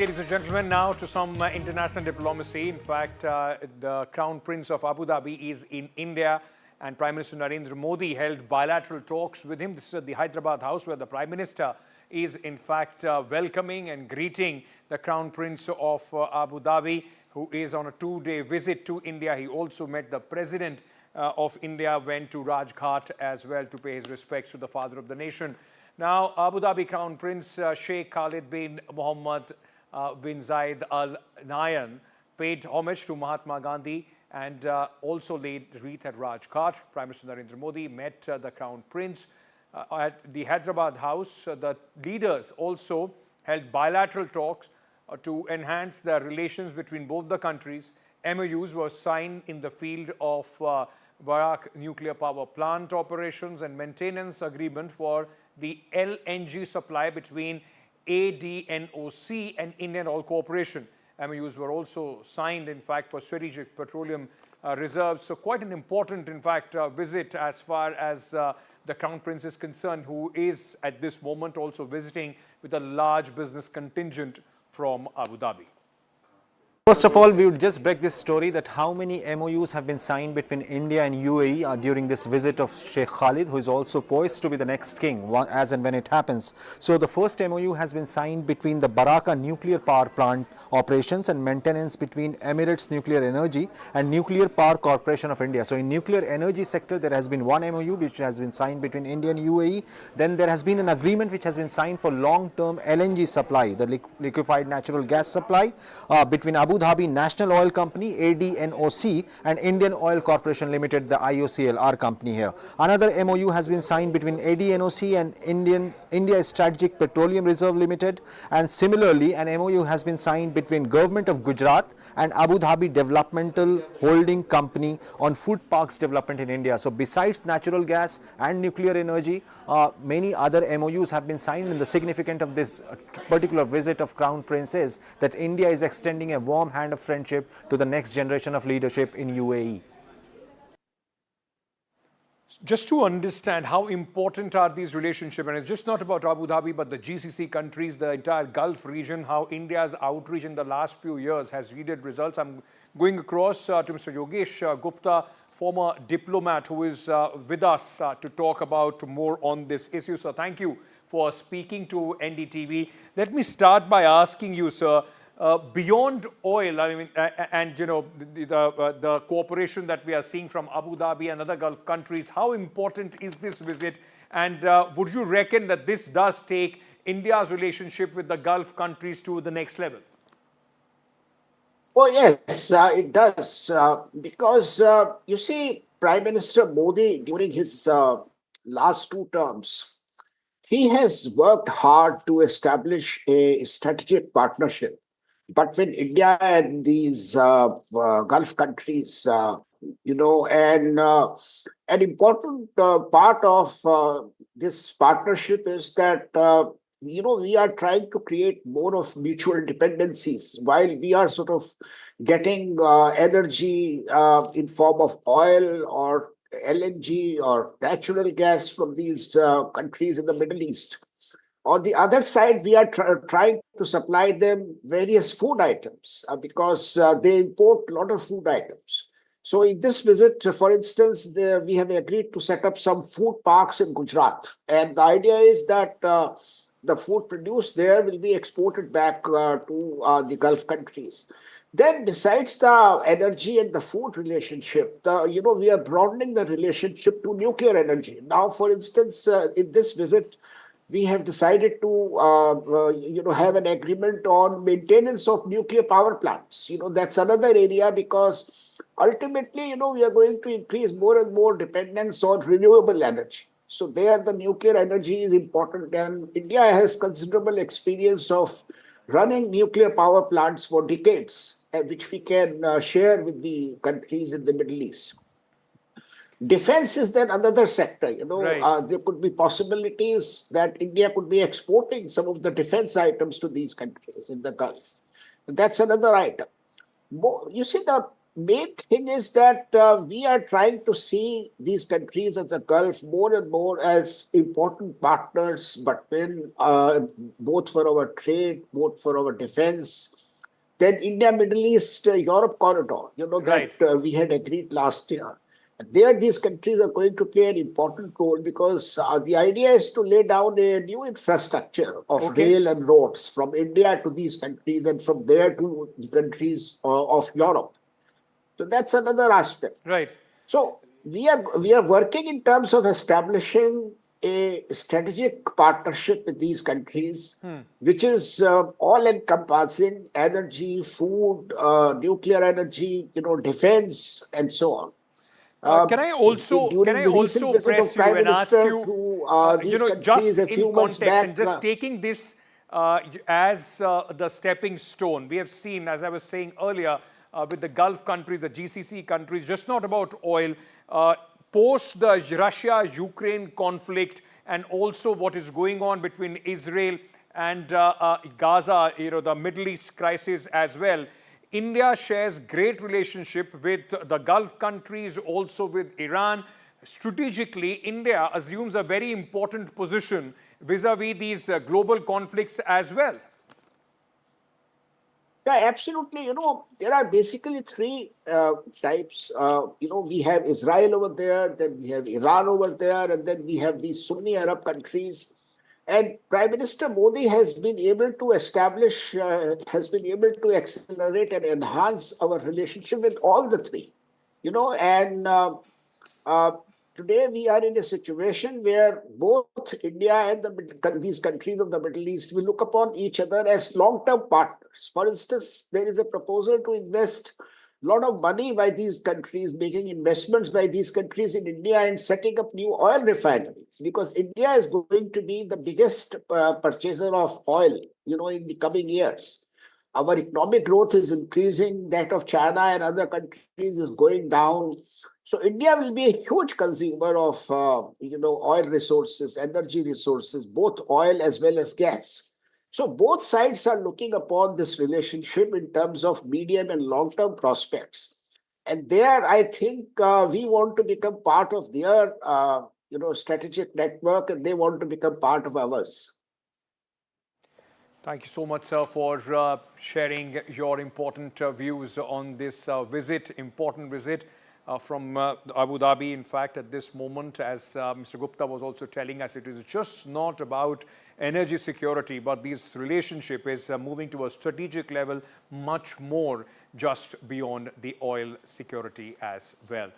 Ladies and gentlemen, now to some international diplomacy. In fact, the Crown Prince of Abu Dhabi is in India, and Prime Minister Narendra Modi held bilateral talks with him. This is at the Hyderabad House, where the Prime Minister is in fact welcoming and greeting the Crown Prince of Abu Dhabi, who is on a two-day visit to India. He also met the President of India, went to Rajghat as well to pay his respects to the father of the nation. Now, Abu Dhabi Crown Prince Sheikh Khalid bin Mohammed bin Zayed Al Nahyan paid homage to Mahatma Gandhi and also laid wreath at Rajghat. Prime Minister Narendra Modi met the Crown Prince at the Hyderabad House. The leaders also held bilateral talks to enhance the relations between both the countries. MOUs were signed in the field of Barak nuclear power plant operations and maintenance agreement for the LNG supply between ADNOC and Indian Oil Corporation. MOUs were also signed, in fact, for strategic petroleum reserves. So quite an important, in fact, visit as far as the Crown Prince is concerned, who is at this moment also visiting with a large business contingent from Abu Dhabi. First of all, we would just break this story that how many MOUs have been signed between India and UAE during this visit of Sheikh Khalid, who is also poised to be the next king as and when it happens. So the first MOU has been signed between the Baraka nuclear power plant operations and maintenance between Emirates Nuclear Energy and Nuclear Power Corporation of India. So in nuclear energy sector, there has been one MOU which has been signed between India and UAE. Then there has been an agreement which has been signed for long-term LNG supply, the liquefied natural gas supply between Abu Dhabi National Oil Company ADNOC and Indian Oil Corporation Limited, the IOCL company here. Another MOU has been signed between ADNOC and India Strategic Petroleum Reserve Limited, and similarly an MOU has been signed between Government of Gujarat and Abu Dhabi Developmental Holding Company on food parks development in India. So besides natural gas and nuclear energy, many other MOUs have been signed, and the significance of this particular visit of Crown Prince is that India is extending a warm hand of friendship to the next generation of leadership in UAE. Just to understand how important are these relationships, and it's just not about Abu Dhabi, but the GCC countries, the entire Gulf region, how India's outreach in the last few years has yielded results. I'm going across to Mr. Yogesh Gupta, former diplomat, who is with us to talk about more on this issue. So thank you for speaking to NDTV. Let me start by asking you, sir, beyond oil, I mean, and you know, the cooperation that we are seeing from Abu Dhabi and other Gulf countries, how important is this visit? And would you reckon that this does take India's relationship with the Gulf countries to the next level? Oh, yes, it does. Because, you see, Prime Minister Modi, during his last two terms, he has worked hard to establish a strategic partnership between India and these Gulf countries, and an important part of this partnership is that, we are trying to create more of mutual dependencies while we are sort of getting energy in form of oil or LNG or natural gas from these countries in the Middle East. On the other side, we are trying to supply them various food items because they import a lot of food items. So in this visit, for instance, we have agreed to set up some food parks in Gujarat. And the idea is that the food produced there will be exported back to the Gulf countries. Then besides the energy and the food relationship, we are broadening the relationship to nuclear energy. Now, for instance, in this visit, we have decided to, have an agreement on maintenance of nuclear power plants. That's another area because ultimately, we are going to increase more and more dependence on renewable energy. So there, the nuclear energy is important, and India has considerable experience of running nuclear power plants for decades, which we can share with the countries in the Middle East. Defense is then another sector. Right. There could be possibilities that India could be exporting some of the defense items to these countries in the Gulf. That's another item. You see, the main thing is that we are trying to see these countries of the Gulf more and more as important partners, but then both for our trade, both for our defense. Then India, Middle East, Europe corridor, Right. that we had agreed last year. There, these countries are going to play an important role because the idea is to lay down a new infrastructure of Okay. rail and roads from India to these countries and from there to the countries of Europe. So that's another aspect. Right. So we are working in terms of establishing a strategic partnership with these countries, which is all encompassing energy, food, nuclear energy, defense, and so on. Can During I the recent also visit press of you Prime and ask Minister you, to these just countries a in few months context and back, just taking this as the stepping stone? We have seen, as I was saying earlier, with the Gulf countries, the GCC countries, just not about oil, post the Russia-Ukraine conflict and also what is going on between Israel and Gaza, the Middle East crisis as well. India shares great relationship with the Gulf countries, also with Iran. Strategically, India assumes a very important position vis-a-vis these global conflicts as well. yeah, absolutely. There are basically three types. We have Israel over there, then we have Iran over there, and then we have these Sunni Arab countries. And Prime Minister Modi has been able to accelerate and enhance our relationship with all the three. And uh, today we are in a situation where both India and these countries of the Middle East will look upon each other as long-term partners. For instance, there is a proposal to invest a lot of money by these countries, making investments by these countries in India and setting up new oil refineries, because India is going to be the biggest purchaser of oil, in the coming years. Our economic growth is increasing, that of China and other countries is going down. So India will be a huge consumer of, oil resources, energy resources, both oil as well as gas. So both sides are looking upon this relationship in terms of medium and long-term prospects. And there, I think we want to become part of their, strategic network, and they want to become part of ours. Thank you so much, sir, for sharing your important views on this important visit from Abu Dhabi. In fact, at this moment, as Mr. Gupta was also telling us, it is just not about energy security, but this relationship is moving to a strategic level, much more just beyond the oil security as well.